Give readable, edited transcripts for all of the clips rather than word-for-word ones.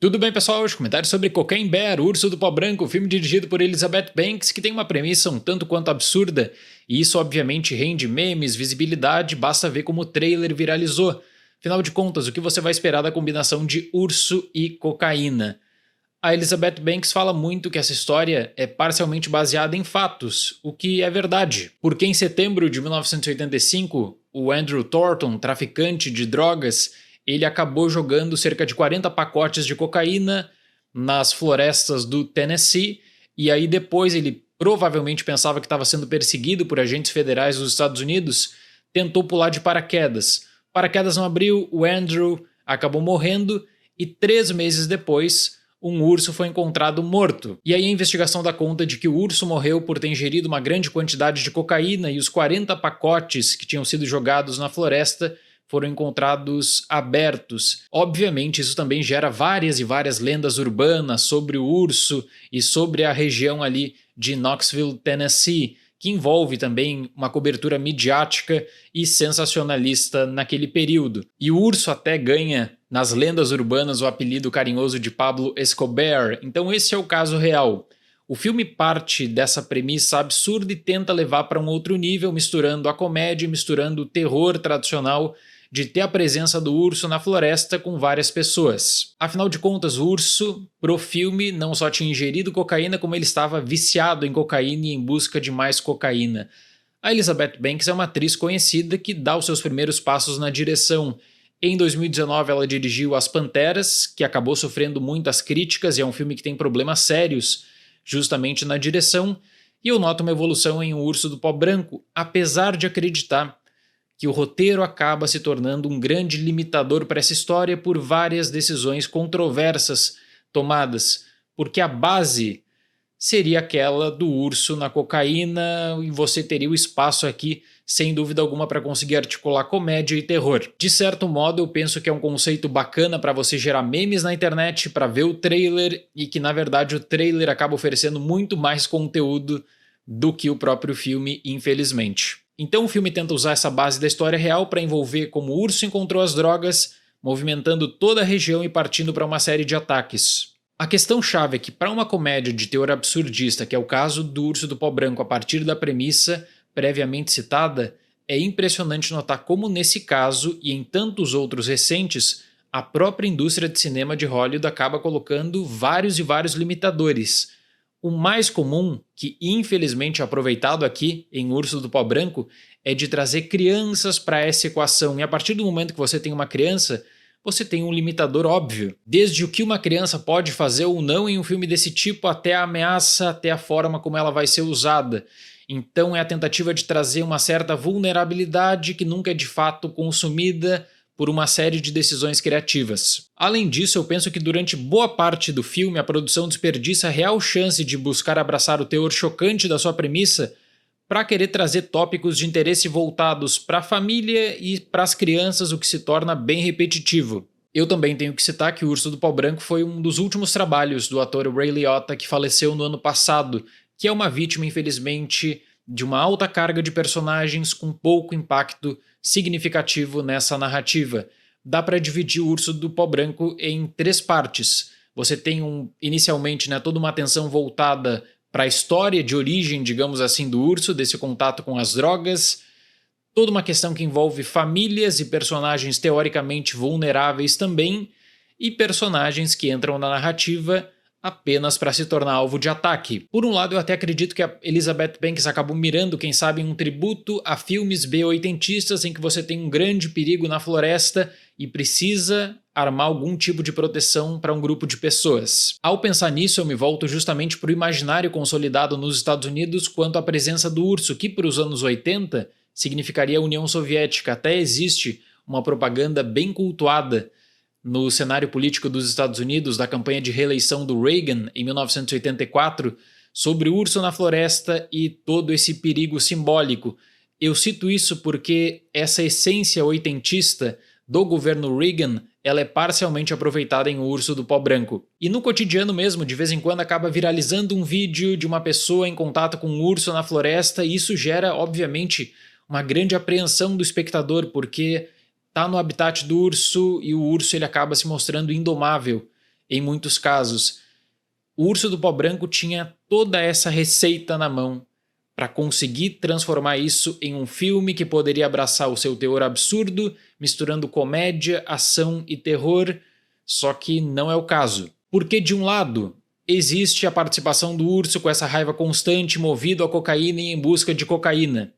Tudo bem, pessoal? Hoje comentário sobre Cocaine Bear, O Urso do Pó Branco, filme dirigido por Elizabeth Banks, que tem uma premissa um tanto quanto absurda, e isso obviamente rende memes, visibilidade, basta ver como o trailer viralizou. Afinal de contas, o que você vai esperar da combinação de urso e cocaína? A Elizabeth Banks fala muito que essa história é parcialmente baseada em fatos, o que é verdade, porque em setembro de 1985, o Andrew Thornton, traficante de drogas, ele acabou jogando cerca de 40 pacotes de cocaína nas florestas do Tennessee, e aí depois ele provavelmente pensava que estava sendo perseguido por agentes federais dos Estados Unidos, tentou pular de paraquedas. O paraquedas não abriu, o Andrew acabou morrendo e 3 meses depois um urso foi encontrado morto. E aí a investigação dá conta de que o urso morreu por ter ingerido uma grande quantidade de cocaína e os 40 pacotes que tinham sido jogados na floresta foram encontrados abertos. Obviamente, isso também gera várias e várias lendas urbanas sobre o urso e sobre a região ali de Knoxville, Tennessee, que envolve também uma cobertura midiática e sensacionalista naquele período. E o urso até ganha, nas lendas urbanas, o apelido carinhoso de Pablo Escobar. Então esse é o caso real. O filme parte dessa premissa absurda e tenta levar para um outro nível, misturando a comédia, misturando o terror tradicional de ter a presença do urso na floresta com várias pessoas. Afinal de contas, o urso, pro filme, não só tinha ingerido cocaína, como ele estava viciado em cocaína e em busca de mais cocaína. A Elizabeth Banks é uma atriz conhecida que dá os seus primeiros passos na direção. Em 2019 ela dirigiu As Panteras, que acabou sofrendo muitas críticas e é um filme que tem problemas sérios justamente na direção, e eu noto uma evolução em O Urso do Pó Branco, apesar de acreditar que o roteiro acaba se tornando um grande limitador para essa história por várias decisões controversas tomadas, porque a base seria aquela do urso na cocaína e você teria o espaço aqui, sem dúvida alguma, para conseguir articular comédia e terror. De certo modo, eu penso que é um conceito bacana para você gerar memes na internet, para ver o trailer e que, na verdade, o trailer acaba oferecendo muito mais conteúdo do que o próprio filme, infelizmente. Então o filme tenta usar essa base da história real para envolver como o urso encontrou as drogas, movimentando toda a região e partindo para uma série de ataques. A questão-chave é que, para uma comédia de teor absurdista, que é o caso do Urso do Pó Branco a partir da premissa previamente citada, é impressionante notar como nesse caso e em tantos outros recentes, a própria indústria de cinema de Hollywood acaba colocando vários e vários limitadores. O mais comum, que infelizmente é aproveitado aqui em Urso do Pó Branco, é de trazer crianças para essa equação. E a partir do momento que você tem uma criança, você tem um limitador óbvio. Desde o que uma criança pode fazer ou não em um filme desse tipo, até a ameaça, até a forma como ela vai ser usada. Então é a tentativa de trazer uma certa vulnerabilidade que nunca é de fato consumida por uma série de decisões criativas. Além disso, eu penso que durante boa parte do filme a produção desperdiça a real chance de buscar abraçar o teor chocante da sua premissa para querer trazer tópicos de interesse voltados para a família e para as crianças, o que se torna bem repetitivo. Eu também tenho que citar que O Urso do Pó Branco foi um dos últimos trabalhos do ator Ray Liotta, que faleceu no ano passado, que é uma vítima, infelizmente, de uma alta carga de personagens com pouco impacto significativo nessa narrativa. Dá para dividir O Urso do Pó Branco em 3 partes. Você tem inicialmente toda uma atenção voltada para a história de origem, digamos assim, do urso, desse contato com as drogas, toda uma questão que envolve famílias e personagens teoricamente vulneráveis também, e personagens que entram na narrativa apenas para se tornar alvo de ataque. Por um lado, eu até acredito que a Elizabeth Banks acabou mirando, quem sabe, em um tributo a filmes B-oitentistas em que você tem um grande perigo na floresta e precisa armar algum tipo de proteção para um grupo de pessoas. Ao pensar nisso, eu me volto justamente para o imaginário consolidado nos Estados Unidos quanto à presença do urso, que para os anos 80 significaria a União Soviética. Até existe uma propaganda bem cultuada no cenário político dos Estados Unidos, da campanha de reeleição do Reagan em 1984, sobre o urso na floresta e todo esse perigo simbólico. Eu cito isso porque essa essência oitentista do governo Reagan, ela é parcialmente aproveitada em O Urso do Pó Branco. E no cotidiano mesmo, de vez em quando acaba viralizando um vídeo de uma pessoa em contato com um urso na floresta, e isso gera, obviamente, uma grande apreensão do espectador, porque tá no habitat do urso e o urso ele acaba se mostrando indomável. em muitos casos. O Urso do Pó Branco tinha toda essa receita na mão para conseguir transformar isso em um filme que poderia abraçar o seu teor absurdo, misturando comédia, ação e terror, só que não é o caso. Porque, de um lado, existe a participação do urso com essa raiva constante, movido a cocaína e em busca de cocaína.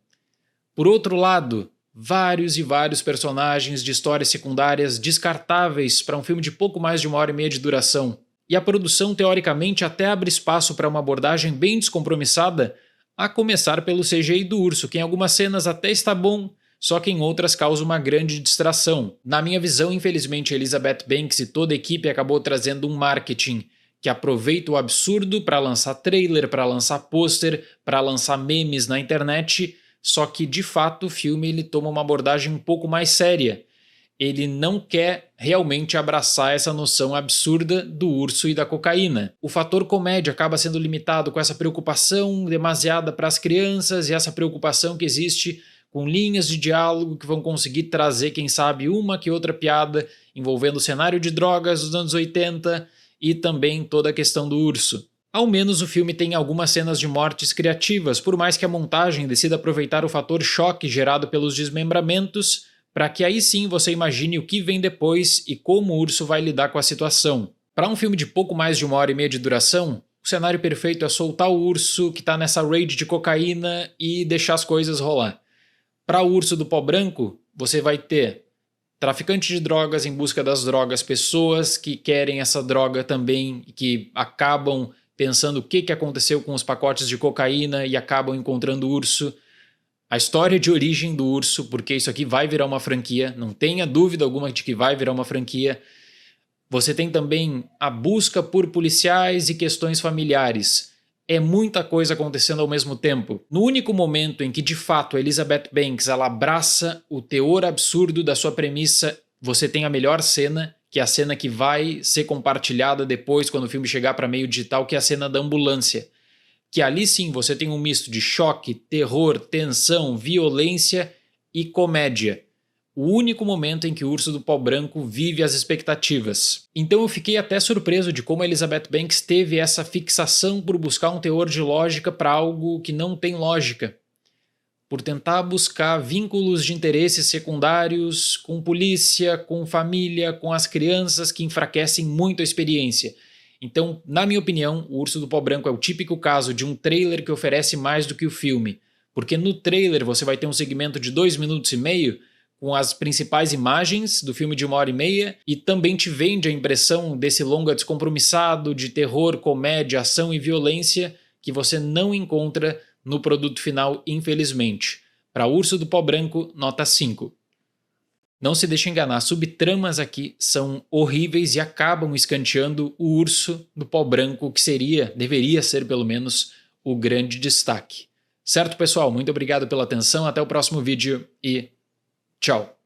Por outro lado, vários e vários personagens de histórias secundárias descartáveis para um filme de pouco mais de 1h30 de duração. E a produção, teoricamente, até abre espaço para uma abordagem bem descompromissada, a começar pelo CGI do urso, que em algumas cenas até está bom, só que em outras causa uma grande distração. Na minha visão, infelizmente, Elizabeth Banks e toda a equipe acabou trazendo um marketing que aproveita o absurdo para lançar trailer, para lançar pôster, para lançar memes na internet, só que de fato o filme ele toma uma abordagem um pouco mais séria. Ele não quer realmente abraçar essa noção absurda do urso e da cocaína. O fator comédia acaba sendo limitado com essa preocupação demasiada para as crianças e essa preocupação que existe com linhas de diálogo que vão conseguir trazer, quem sabe, uma que outra piada envolvendo o cenário de drogas dos anos 80 e também toda a questão do urso. Ao menos o filme tem algumas cenas de mortes criativas, por mais que a montagem decida aproveitar o fator choque gerado pelos desmembramentos, para que aí sim você imagine o que vem depois e como o urso vai lidar com a situação. Para um filme de pouco mais de 1h30 de duração, o cenário perfeito é soltar o urso que está nessa raid de cocaína e deixar as coisas rolar. Para o Urso do Pó Branco, você vai ter traficantes de drogas em busca das drogas, pessoas que querem essa droga também e que acabam pensando o que aconteceu com os pacotes de cocaína e acabam encontrando o urso. A história de origem do urso, porque isso aqui vai virar uma franquia, não tenha dúvida alguma de que vai virar uma franquia. Você tem também a busca por policiais e questões familiares. É muita coisa acontecendo ao mesmo tempo. No único momento em que de fato a Elizabeth Banks ela abraça o teor absurdo da sua premissa, você tem a melhor cena, que é a cena que vai ser compartilhada depois quando o filme chegar para meio digital, que é a cena da ambulância. Que ali sim você tem um misto de choque, terror, tensão, violência e comédia. O único momento em que o Urso do Pó Branco vive as expectativas. Então eu fiquei até surpreso de como a Elizabeth Banks teve essa fixação por buscar um teor de lógica para algo que não tem lógica. Por tentar buscar vínculos de interesses secundários com polícia, com família, com as crianças que enfraquecem muito a experiência. Então, na minha opinião, o Urso do Pó Branco é o típico caso de um trailer que oferece mais do que o filme. Porque no trailer você vai ter um segmento de 2 minutos e meio com as principais imagens do filme de 1h30 e também te vende a impressão desse longa descompromissado de terror, comédia, ação e violência que você não encontra no produto final, infelizmente. Para Urso do Pó Branco, nota 5. Não se deixe enganar, subtramas aqui são horríveis e acabam escanteando o Urso do Pó Branco, que deveria ser pelo menos, o grande destaque. Certo, pessoal? Muito obrigado pela atenção, até o próximo vídeo e tchau!